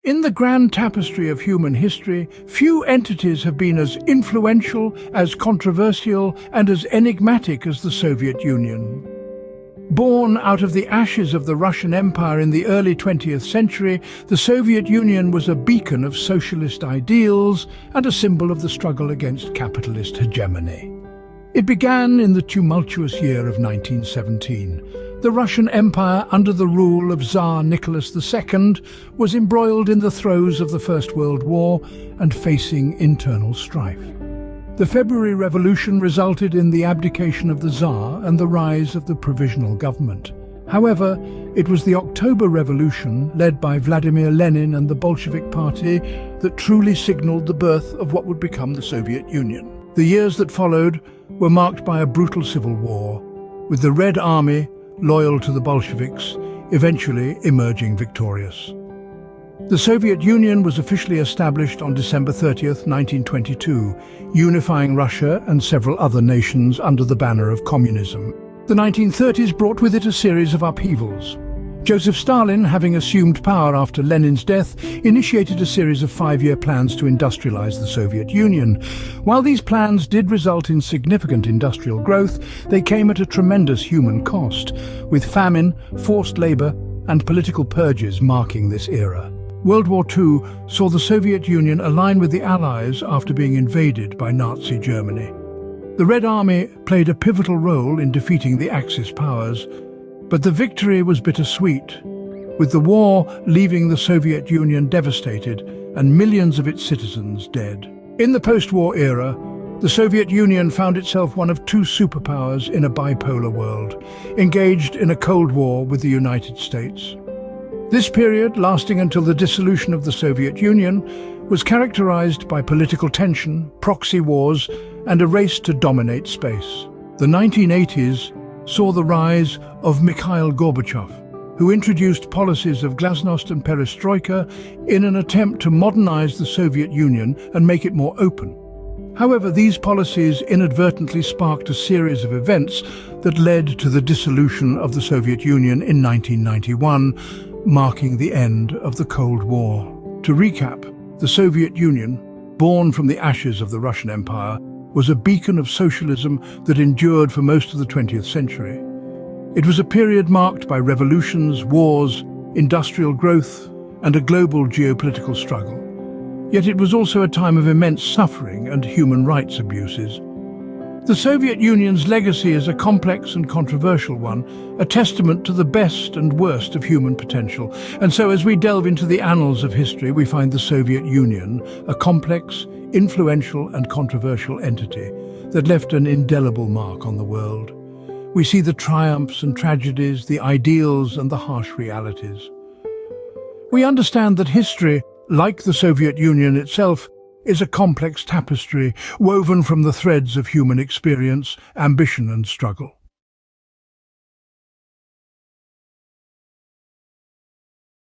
In the grand tapestry of human history, few entities have been as influential, as controversial, and as enigmatic as the Soviet Union. Born out of the ashes of the Russian Empire in the early 20th century, the Soviet Union was a beacon of socialist ideals and a symbol of the struggle against capitalist hegemony. It began in the tumultuous year of 1917. The Russian Empire, under the rule of Tsar Nicholas II, was embroiled in the throes of the First World War and facing internal strife. The February Revolution resulted in the abdication of the Tsar and the rise of the provisional government. However, it was the October Revolution, led by Vladimir Lenin and the Bolshevik Party, that truly signaled the birth of what would become the Soviet Union. The years that followed were marked by a brutal civil war, with the Red Army, loyal to the Bolsheviks, eventually emerging victorious. The Soviet Union was officially established on December 30th, 1922, unifying Russia and several other nations under the banner of communism. The 1930s brought with it a series of upheavals. Joseph Stalin, having assumed power after Lenin's death, initiated a series of 5-year plans to industrialize the Soviet Union. While these plans did result in significant industrial growth, they came at a tremendous human cost, with famine, forced labor, and political purges marking this era. World War II saw the Soviet Union align with the Allies after being invaded by Nazi Germany. The Red Army played a pivotal role in defeating the Axis powers, but the victory was bittersweet, with the war leaving the Soviet Union devastated and millions of its citizens dead. In the post-war era, the Soviet Union found itself one of two superpowers in a bipolar world, engaged in a Cold War with the United States. This period, lasting until the dissolution of the Soviet Union, was characterized by political tension, proxy wars, and a race to dominate space. The 1980s saw the rise of Mikhail Gorbachev, who introduced policies of glasnost and perestroika in an attempt to modernize the Soviet Union and make it more open. However, these policies inadvertently sparked a series of events that led to the dissolution of the Soviet Union in 1991, marking the end of the Cold War. To recap, the Soviet Union, born from the ashes of the Russian Empire, was a beacon of socialism that endured for most of the 20th century. It was a period marked by revolutions, wars, industrial growth, and a global geopolitical struggle. Yet it was also a time of immense suffering and human rights abuses. The Soviet Union's legacy is a complex and controversial one, a testament to the best and worst of human potential. And so as we delve into the annals of history, we find the Soviet Union, a complex, influential and controversial entity that left an indelible mark on the world. We see the triumphs and tragedies, the ideals and the harsh realities. We understand that history, like the Soviet Union itself, is a complex tapestry woven from the threads of human experience, ambition and struggle.